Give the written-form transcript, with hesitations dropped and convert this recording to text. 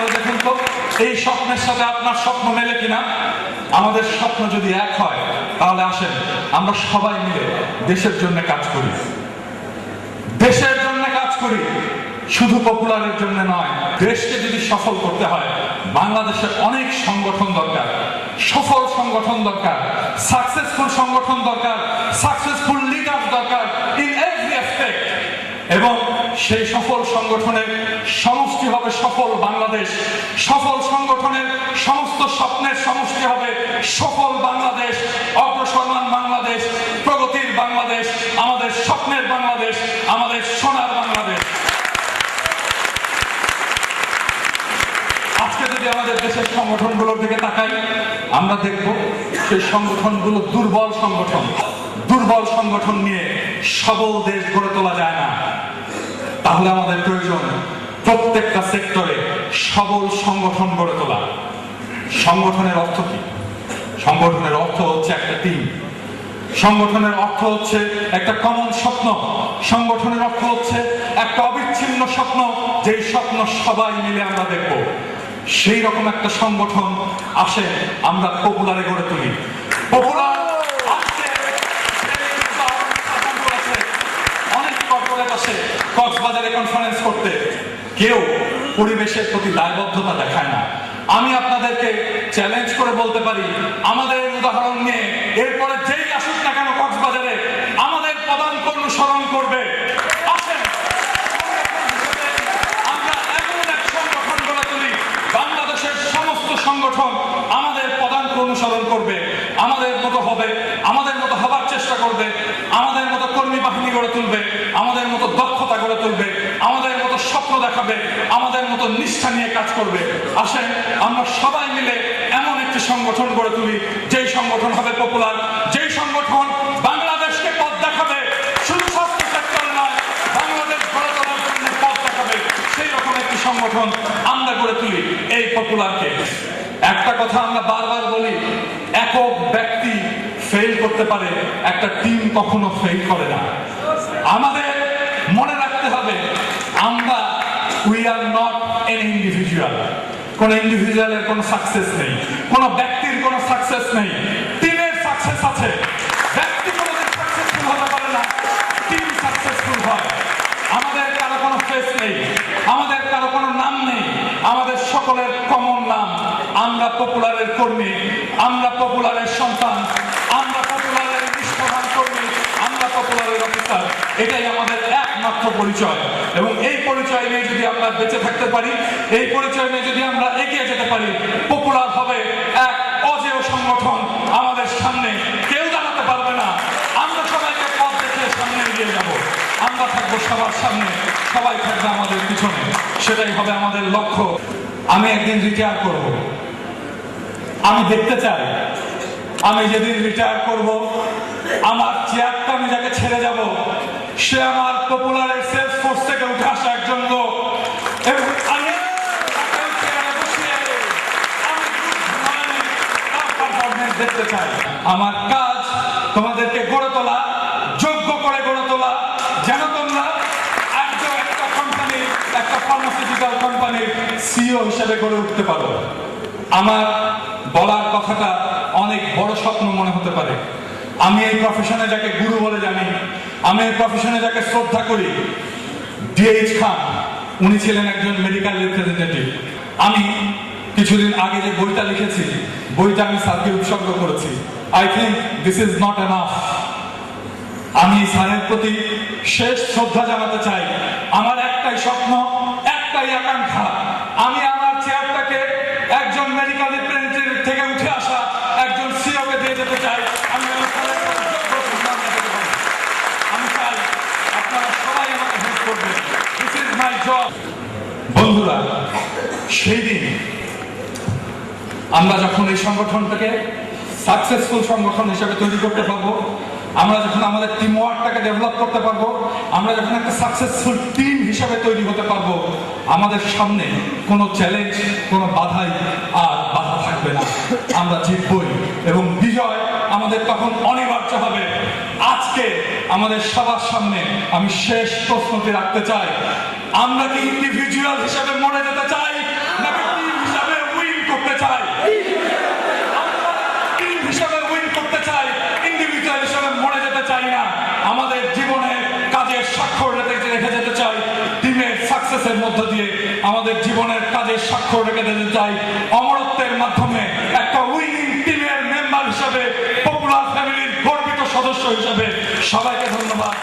করে দেখুন তো এই স্বপ্নের সাথে আপনার স্বপ্ন মেলে কিনা। আমাদের স্বপ্ন যদি এক হয় তাহলে আসেন আমরা সবাই মিলে দেশের জন্য কাজ করি, দেশের জন্য কাজ করি, শুধু পপুলারের জন্য নয়। দেশকে যদি সফল করতে হয় বাংলাদেশের অনেক সংগঠন দরকার, সফল সংগঠন দরকার, সাকসেসফুল সংগঠন দরকার, সাকসেসফুল লিডার দরকার ইন এভরি অ্যাসপেক্ট। এবং সেই সফল সংগঠনের সমষ্টি হবে সফল বাংলাদেশ। সফল সংগঠনের সমস্ত স্বপ্নের সমষ্টি হবে সফল বাংলাদেশ, অগ্রসরমান বাংলাদেশ, প্রগতির বাংলাদেশ, আমাদের স্বপ্নের বাংলাদেশ, আমাদের সোনার বাংলাদেশ। আজকে যদি আমাদের দেশের সংগঠনগুলোর দিকে তাকাই আমরা দেখব সেই সংগঠনগুলো দুর্বল সংগঠন। দুর্বল সংগঠন নিয়ে সবল দেশ গড়ে তোলা যায় না। তাহলে আমাদের প্রয়োজন প্রত্যেকটা সেক্টরে সবল সংগঠন গড়ে তোলা। সংগঠনের অর্থ কি? সংগঠনের অর্থ হচ্ছে একটা টিম, সংগঠনের অর্থ হচ্ছে একটা কমন স্বপ্ন, সংগঠনের অর্থ হচ্ছে একটা অবিচ্ছিন্ন স্বপ্ন, যেই স্বপ্ন সবাই মিলে আমরা দেখব। সেই রকম একটা সংগঠন আসে আমরা পপুলারে গড়ে তুলি। পপুলার অনেক কর্পোরেট আসে কক্সবাজারে কনফারেন্স করতে, কেউ পরিবেশের প্রতি দায়বদ্ধতা দেখায় না। আমি আপনাদেরকে চ্যালেঞ্জ করে বলতে পারি আমাদের উদাহরণ নিয়ে এরপরে যেই আসুক না কেন কক্সবাজারে আমাদের পদাঙ্ক অনুসরণ করবে। আসেন আমরা এমন এক সংগঠন গড়ে তুলি বাংলাদেশের সমস্ত সংগঠন আমাদের পদাঙ্ক অনুসরণ করবে, আমাদের মতো হবে, আমাদের মতো হবার চেষ্টা করবে, আমাদের মতো কর্মী বাহিনী গড়ে তুলবে, আমাদের মতো দক্ষতা গড়ে তুলবে, আমাদের মতো স্বপ্ন দেখাবে, আমাদের মতো নিষ্ঠা নিয়ে কাজ করবে। আসেন আমরা সবাই মিলে এমন একটি সংগঠন গড়ে তুলি যেই সংগঠন হবে পপুলার, যেই সংগঠন বাংলাদেশকে পথ দেখাবে, শুধু স্বাস্থ্য সেক্টরে নয় বাংলাদেশ গড়ে তোলার জন্য পথ দেখাবে। সেই রকম একটি সংগঠন আমরা গড়ে তুলি এই পপুলারকে। একটা কথা আমরা বারবার বলি, একক ব্যক্তি ফেল করতে পারে, একটা টিম কখনো ফেল করে না। আমাদের মনে রাখতে হবে আমরা we are not an individual. কোন ইন্ডিভিজুয়ালের কোনো সাকসেস নেই, কোন ব্যক্তির কোনো সাকসেস নেই, টিমের সাকসেস আছে। ব্যক্তি কোনোদিন সাকসেসফুল হতে পারে না, টিম সাকসেসফুল হয়। আমাদের কারো কোনো ফেস নেই, আমাদের কারো কোনো নাম নেই, আমাদের সকলের কমন নাম। আমরা পপুলারের কর্মী, আমরা পপুলারের সন্তান, আমরা পপুলারের নিষ্প্রধান কর্মী, আমরা পপুলারের অফিসার। এটাই আমাদের একমাত্র পরিচয়। এবং এই পরিচয় নিয়ে যদি আমরা বেঁচে থাকতে পারি, এই পরিচয় নিয়ে যদি আমরা এগিয়ে যেতে পারি, পপুলার হবে এক অজেয় সংগঠন। আমাদের সামনে কেউ দাঁড়াতে পারবে না, আমরা সবাইকে পথ দেখে সামনে এগিয়ে যাব। আমরা থাকবো সবার সামনে, সবাই থাকবে আমাদের পিছনে, সেটাই হবে আমাদের লক্ষ্য। আমি একদিন রিটায়ার করব, আমি দেখতে চাই আমি যেদিন রিটায়ার করব আমার চেয়ারটা আমি যাকে ছেড়ে যাব সে আমার পপুলারের সেলস ফোর্স থেকে উঠে আসা একজন লোক। এবং আমি দেখতে চাই আমার কাজ তোমাদেরকে গড়ে তোলা, যোগ্য করে গড়ে তোলা, যেন তোমরা একটা কোম্পানির, একটা ফার্মাসিউটিক্যাল কোম্পানির সিইও হিসেবে গড়ে উঠতে পারো। আমার বলার কথাটা অনেক বড় স্বপ্ন মনে হতে পারে। আমি এই প্রফেশনে যাকে গুরু বলে জানি, আমি এই প্রফেশনে যাকে শ্রদ্ধা করি, ডিএইচ খান, উনি ছিলেন একজন মেডিকেল রিপ্রেজেন্টেটিভ। আমি কিছুদিন আগে যে বইটা লিখেছি, বইটা আমি স্যারকে উৎসর্গ করেছি। I think this is not enough. আমি স্যারের প্রতি শেষ শ্রদ্ধা জানাতে চাই। আমার একটাই স্বপ্ন, একটাই আকাঙ্ক্ষা, আমি আমার চেয়ারটাকে একজন মেডিকেল রিপ্রেজেন্টেটিভ থেকে উঠে আসা একজন সিইওকে দিয়ে যেতে চাই। আমি চাই আপনারা সবাই আমাকে হেল্প করবেন। This is my job. বন্ধুরা, সেই দিন আমরা যখন এই সংগঠনটাকে সাকসেসফুল সংগঠন হিসেবে তৈরি করতে পারবো, আমরা যখন আমাদের টিম ওয়ার্কটাকে ডেভেলপ করতে পারবো, আমরা যখন একটা সাকসেসফুল টিম হিসেবে তৈরি হতে পারবো, আমাদের সামনে কোনো চ্যালেঞ্জ, কোনো বাধাই আর বাধা থাকবে না। আমরা জিতবই এবং বিজয় আমাদের তখন অনিবার্য হবে। আজকে আমাদের সবার সামনে আমি শেষ প্রশ্নটি রাখতে চাই, আমরা কি ইন্ডিভিজুয়াল হিসেবে মরে যেতে চাই নাকি আপনাদের স্বাক্ষর রেখে দিতে চাই অমরত্বের মাধ্যমে একটা উইনিং টিমের মেম্বার হিসেবে, পপুলার ফ্যামিলির গর্বিত সদস্য হিসেবে। সবাইকে ধন্যবাদ।